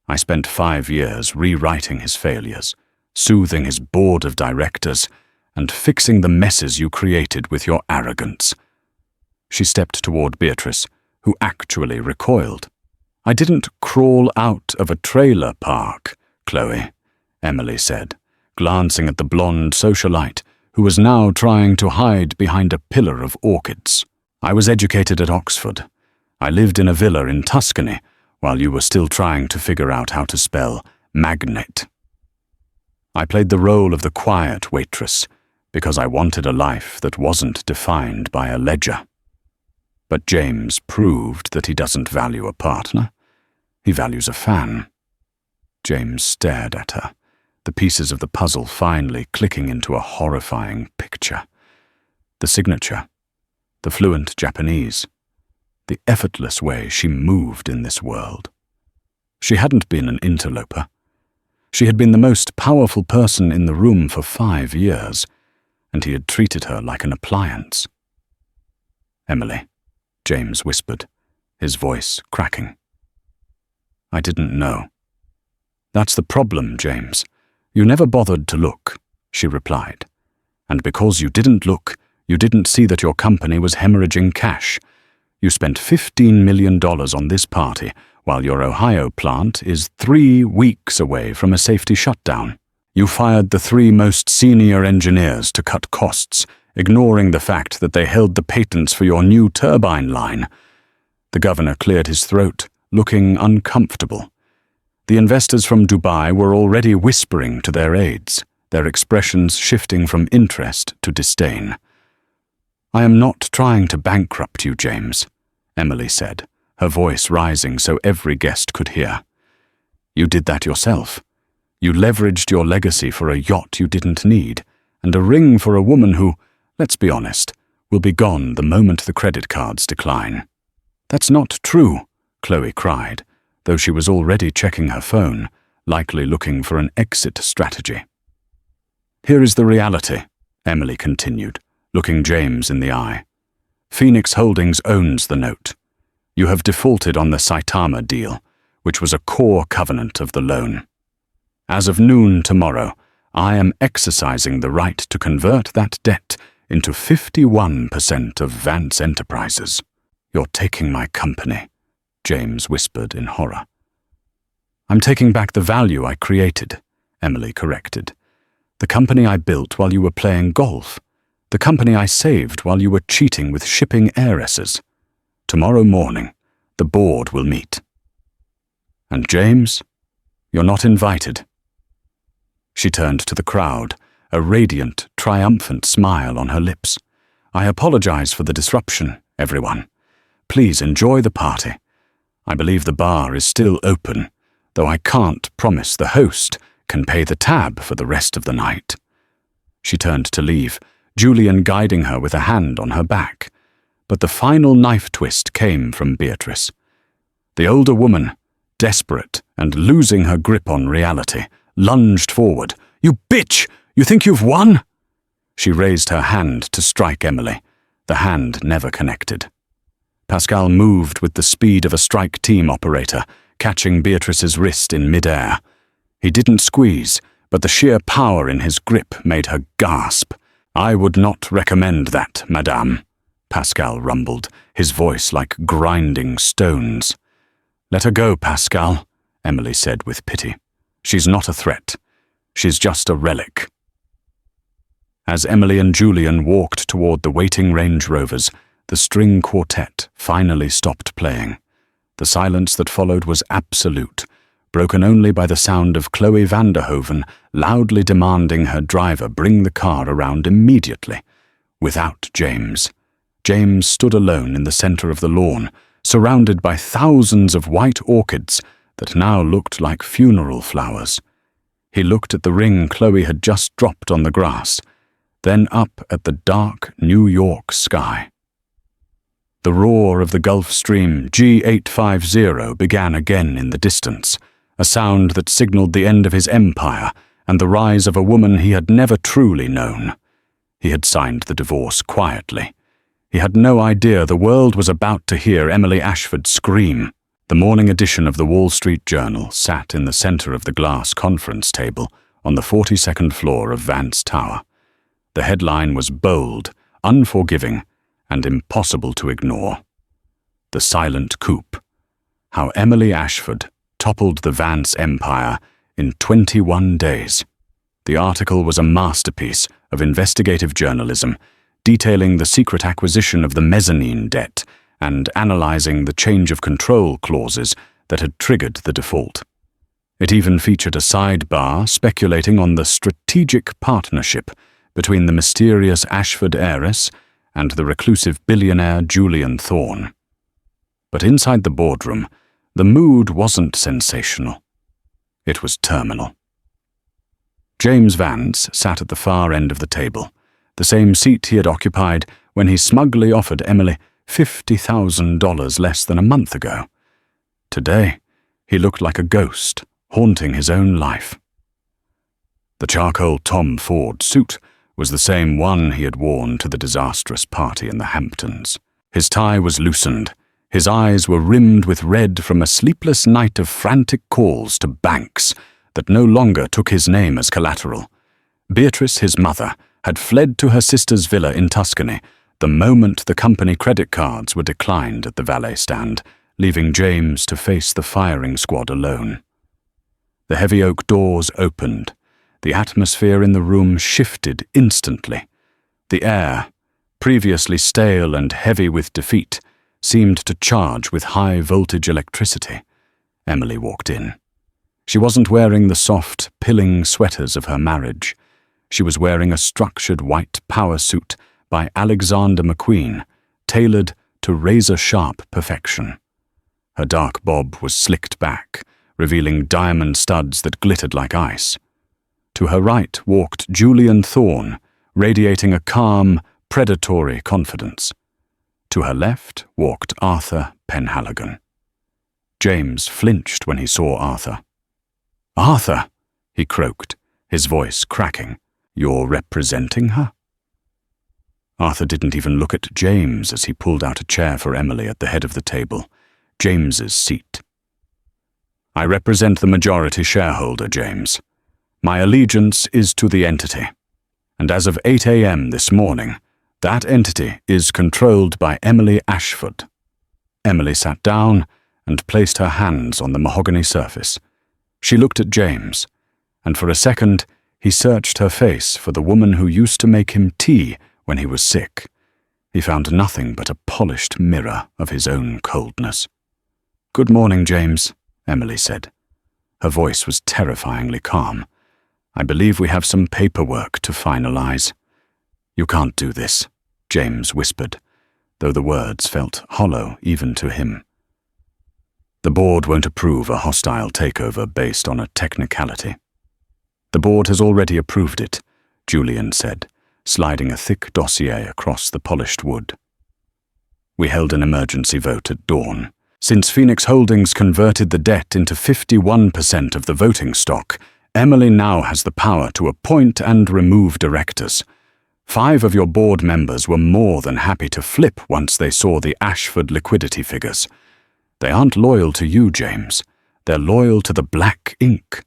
I spent 5 years rewriting his failures, soothing his board of directors, and fixing the messes you created with your arrogance." She stepped toward Beatrice, who actually recoiled. "I didn't crawl out of a trailer park, Chloe," Emily said, glancing at the blonde socialite who was now trying to hide behind a pillar of orchids. "I was educated at Oxford. I lived in a villa in Tuscany while you were still trying to figure out how to spell magnet. I played the role of the quiet waitress because I wanted a life that wasn't defined by a ledger. But James proved that he doesn't value a partner. He values a fan." James stared at her, the pieces of the puzzle finally clicking into a horrifying picture. The signature, the fluent Japanese, the effortless way she moved in this world. She hadn't been an interloper. She had been the most powerful person in the room for 5 years, and he had treated her like an appliance. "Emily," James whispered, his voice cracking. "I didn't know." "That's the problem, James. You never bothered to look," she replied. "And because you didn't look, you didn't see that your company was hemorrhaging cash. You spent $15 million on this party, while your Ohio plant is 3 weeks away from a safety shutdown. You fired the 3 most senior engineers to cut costs, ignoring the fact that they held the patents for your new turbine line." The governor cleared his throat, looking uncomfortable. The investors from Dubai were already whispering to their aides, their expressions shifting from interest to disdain. "I am not trying to bankrupt you, James," Emily said, her voice rising so every guest could hear. "You did that yourself. You leveraged your legacy for a yacht you didn't need, and a ring for a woman who, let's be honest, will be gone the moment the credit cards decline." "That's not true," Chloe cried, though she was already checking her phone, likely looking for an exit strategy. "Here is the reality," Emily continued, looking James in the eye. "Phoenix Holdings owns the note. You have defaulted on the Saitama deal, which was a core covenant of the loan. As of noon tomorrow, I am exercising the right to convert that debt into 51% of Vance Enterprises." "You're taking my company," James whispered in horror. "I'm taking back the value I created," Emily corrected. "The company I built while you were playing golf. The company I saved while you were cheating with shipping heiresses. Tomorrow morning, the board will meet. And James, you're not invited." She turned to the crowd, a radiant, triumphant smile on her lips. "I apologize for the disruption, everyone. Please enjoy the party. I believe the bar is still open, though I can't promise the host can pay the tab for the rest of the night." She turned to leave, Julian guiding her with a hand on her back. But the final knife twist came from Beatrice. The older woman, desperate and losing her grip on reality, lunged forward. "You bitch! You think you've won?" She raised her hand to strike Emily. The hand never connected. Pascal moved with the speed of a strike team operator, catching Beatrice's wrist in midair. He didn't squeeze, but the sheer power in his grip made her gasp. "I would not recommend that, madame," Pascal rumbled, his voice like grinding stones. "Let her go, Pascal," Emily said with pity. "She's not a threat. She's just a relic." As Emily and Julian walked toward the waiting Range Rovers, the string quartet finally stopped playing. The silence that followed was absolute, broken only by the sound of Chloe Vanderhoven loudly demanding her driver bring the car around immediately, without James. James stood alone in the center of the lawn, surrounded by thousands of white orchids that now looked like funeral flowers. He looked at the ring Chloe had just dropped on the grass, then up at the dark New York sky. The roar of the Gulf Stream G850 began again in the distance, a sound that signaled the end of his empire and the rise of a woman he had never truly known. He had signed the divorce quietly. He had no idea the world was about to hear Emily Ashford scream. The morning edition of the Wall Street Journal sat in the center of the glass conference table on the 42nd floor of Vance Tower. The headline was bold, unforgiving, and impossible to ignore. The Silent Coup. How Emily Ashford toppled the Vance empire in 21 days. The article was a masterpiece of investigative journalism, detailing the secret acquisition of the mezzanine debt and analyzing the change of control clauses that had triggered the default. It even featured a sidebar speculating on the strategic partnership between the mysterious Ashford heiress and the reclusive billionaire Julian Thorne. But inside the boardroom, the mood wasn't sensational. It was terminal. James Vance sat at the far end of the table, the same seat he had occupied when he smugly offered Emily $50,000 less than a month ago. Today, he looked like a ghost, haunting his own life. The charcoal Tom Ford suit was the same one he had worn to the disastrous party in the Hamptons. His tie was loosened. His eyes were rimmed with red from a sleepless night of frantic calls to banks that no longer took his name as collateral. Beatrice, his mother, had fled to her sister's villa in Tuscany the moment the company credit cards were declined at the valet stand, leaving James to face the firing squad alone. The heavy oak doors opened. The atmosphere in the room shifted instantly. The air, previously stale and heavy with defeat, seemed to charge with high-voltage electricity. Emily walked in. She wasn't wearing the soft, pilling sweaters of her marriage. She was wearing a structured white power suit by Alexander McQueen, tailored to razor-sharp perfection. Her dark bob was slicked back, revealing diamond studs that glittered like ice. To her right walked Julian Thorne, radiating a calm, predatory confidence. To her left walked Arthur Penhaligon. James flinched when he saw Arthur. "Arthur," he croaked, his voice cracking. "You're representing her?" Arthur didn't even look at James as he pulled out a chair for Emily at the head of the table, James's seat. "I represent the majority shareholder, James. My allegiance is to the entity, and as of 8 a.m. this morning, that entity is controlled by Emily Ashford." Emily sat down and placed her hands on the mahogany surface. She looked at James, and for a second he searched her face for the woman who used to make him tea when he was sick. He found nothing but a polished mirror of his own coldness. "Good morning, James," Emily said. Her voice was terrifyingly calm. "I believe we have some paperwork to finalize." "You can't do this," James whispered, though the words felt hollow even to him. "The board won't approve a hostile takeover based on a technicality." "The board has already approved it," Julian said, sliding a thick dossier across the polished wood. "We held an emergency vote at dawn. Since Phoenix Holdings converted the debt into 51% of the voting stock, Emily now has the power to appoint and remove directors. 5 of your board members were more than happy to flip once they saw the Ashford liquidity figures. They aren't loyal to you, James. They're loyal to the black ink."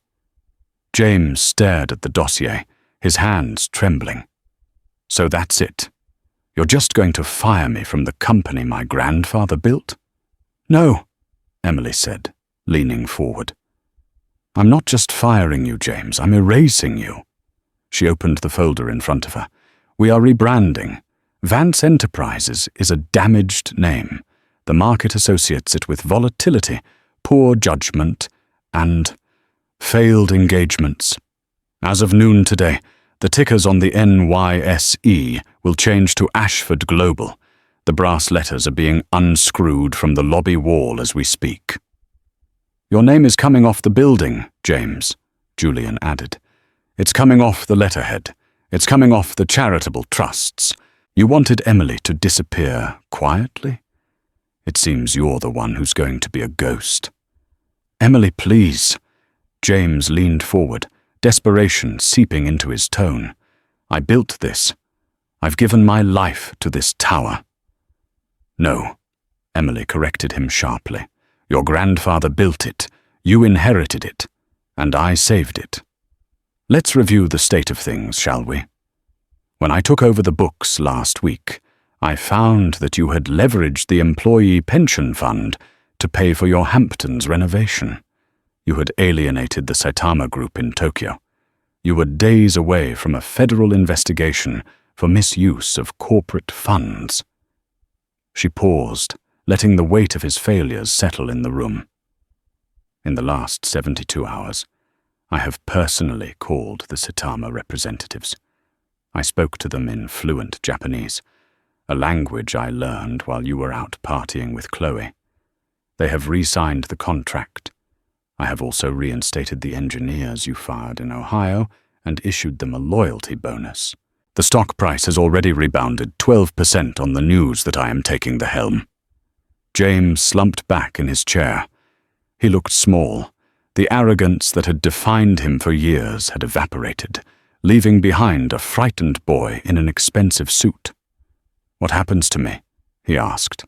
James stared at the dossier, his hands trembling. "So that's it. You're just going to fire me from the company my grandfather built?" "No," Emily said, leaning forward. "I'm not just firing you, James. I'm erasing you." She opened the folder in front of her. "We are rebranding. Vance Enterprises is a damaged name. The market associates it with volatility, poor judgment, and failed engagements. As of noon today, the tickers on the NYSE will change to Ashford Global. The brass letters are being unscrewed from the lobby wall as we speak." "Your name is coming off the building, James," Julian added. "It's coming off the letterhead. It's coming off the charitable trusts. You wanted Emily to disappear quietly? It seems you're the one who's going to be a ghost." "Emily, please." James leaned forward, desperation seeping into his tone. "I built this. I've given my life to this tower." "No," Emily corrected him sharply. "Your grandfather built it, you inherited it, and I saved it. Let's review the state of things, shall we? When I took over the books last week, I found that you had leveraged the employee pension fund to pay for your Hamptons renovation. You had alienated the Saitama Group in Tokyo. You were days away from a federal investigation for misuse of corporate funds." She paused, letting the weight of his failures settle in the room. "In the last 72 hours, I have personally called the Saitama representatives. I spoke to them in fluent Japanese, a language I learned while you were out partying with Chloe. They have re-signed the contract. I have also reinstated the engineers you fired in Ohio and issued them a loyalty bonus. The stock price has already rebounded 12% on the news that I am taking the helm." James slumped back in his chair. He looked small. The arrogance that had defined him for years had evaporated, leaving behind a frightened boy in an expensive suit. "What happens to me?" he asked.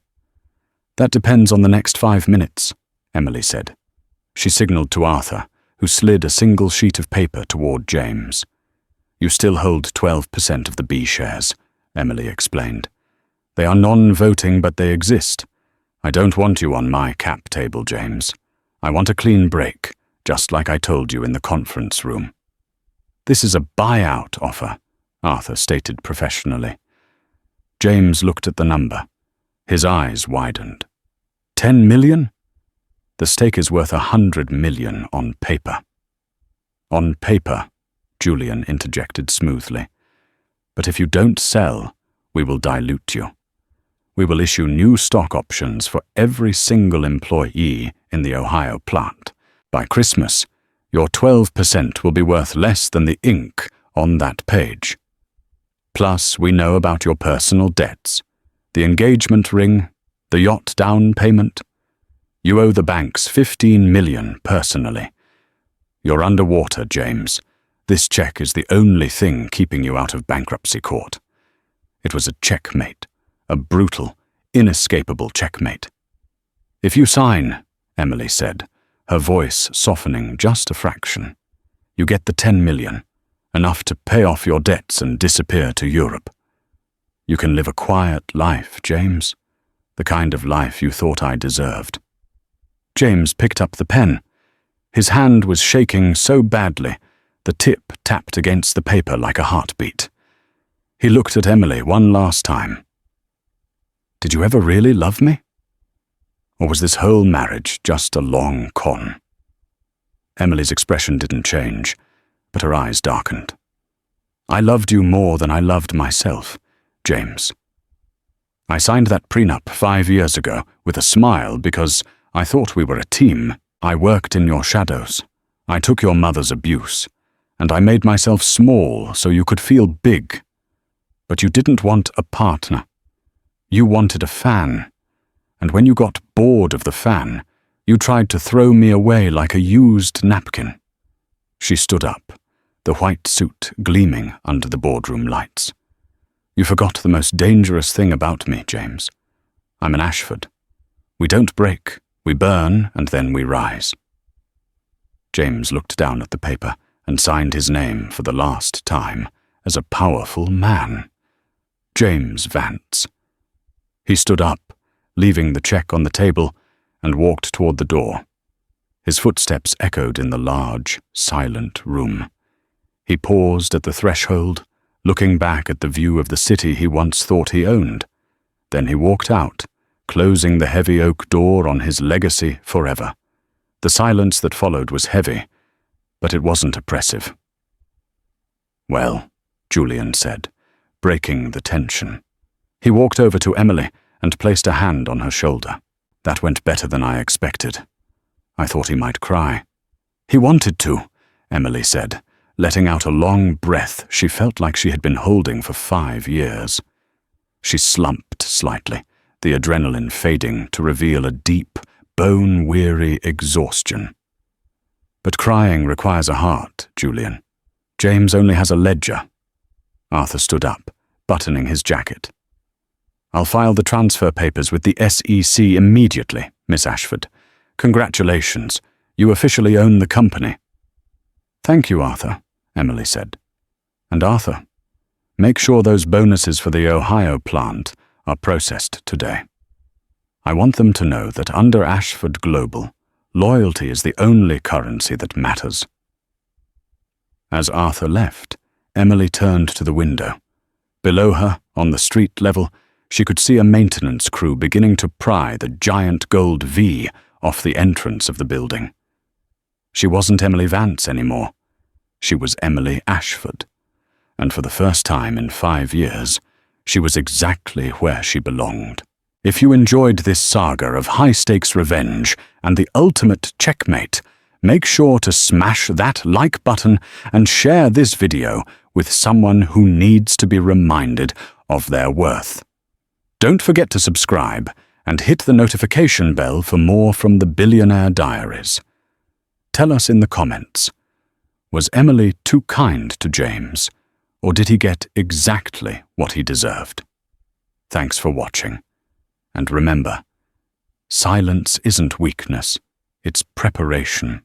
"That depends on the next 5 minutes," Emily said. She signaled to Arthur, who slid a single sheet of paper toward James. "You still hold 12% of the B shares," Emily explained. "They are non-voting, but they exist. I don't want you on my cap table, James. I want a clean break, just like I told you in the conference room." "This is a buyout offer," Arthur stated professionally. James looked at the number. His eyes widened. 10 million? The stake is worth 100 million on paper. "On paper," Julian interjected smoothly. "But if you don't sell, we will dilute you. We will issue new stock options for every single employee in the Ohio plant. By Christmas, your 12% will be worth less than the ink on that page. Plus, we know about your personal debts, the engagement ring, the yacht down payment. You owe the banks 15 million personally. You're underwater, James. This check is the only thing keeping you out of bankruptcy court. It was a checkmate, a brutal, inescapable checkmate." "If you sign," Emily said, her voice softening just a fraction, "you get the 10 million, enough to pay off your debts and disappear to Europe. You can live a quiet life, James, the kind of life you thought I deserved." James picked up the pen. His hand was shaking so badly, the tip tapped against the paper like a heartbeat. He looked at Emily one last time. "Did you ever really love me? Or was this whole marriage just a long con?" Emily's expression didn't change, but her eyes darkened. "I loved you more than I loved myself, James. I signed that prenup 5 years ago with a smile because I thought we were a team. I worked in your shadows. I took your mother's abuse, and I made myself small so you could feel big. But you didn't want a partner. You wanted a fan, and when you got bored of the fan, you tried to throw me away like a used napkin." She stood up, the white suit gleaming under the boardroom lights. "You forgot the most dangerous thing about me, James. I'm an Ashford. We don't break, we burn, and then we rise." James looked down at the paper and signed his name for the last time as a powerful man. James Vance. He stood up, leaving the check on the table, and walked toward the door. His footsteps echoed in the large, silent room. He paused at the threshold, looking back at the view of the city he once thought he owned. Then he walked out, closing the heavy oak door on his legacy forever. The silence that followed was heavy, but it wasn't oppressive. "Well," Julian said, breaking the tension. He walked over to Emily and placed a hand on her shoulder. "That went better than I expected. I thought he might cry." "He wanted to," Emily said, letting out a long breath she felt like she had been holding for 5 years. She slumped slightly, the adrenaline fading to reveal a deep, bone-weary exhaustion. But crying requires a heart, Julian. James only has a ledger. Arthur stood up, buttoning his jacket. I'll file the transfer papers with the SEC immediately, Miss Ashford. Congratulations. You officially own the company. Thank you, Arthur, Emily said. And Arthur, make sure those bonuses for the Ohio plant are processed today. I want them to know that under Ashford Global, loyalty is the only currency that matters. As Arthur left, Emily turned to the window. Below her, on the street level, she could see a maintenance crew beginning to pry the giant gold V off the entrance of the building. She wasn't Emily Vance anymore. She was Emily Ashford. And for the first time in 5 years, she was exactly where she belonged. If you enjoyed this saga of high-stakes revenge and the ultimate checkmate, make sure to smash that like button and share this video with someone who needs to be reminded of their worth. Don't forget to subscribe and hit the notification bell for more from the Billionaire Diaries. Tell us in the comments, was Emily too kind to James, or did he get exactly what he deserved? Thanks for watching. And remember, silence isn't weakness, it's preparation.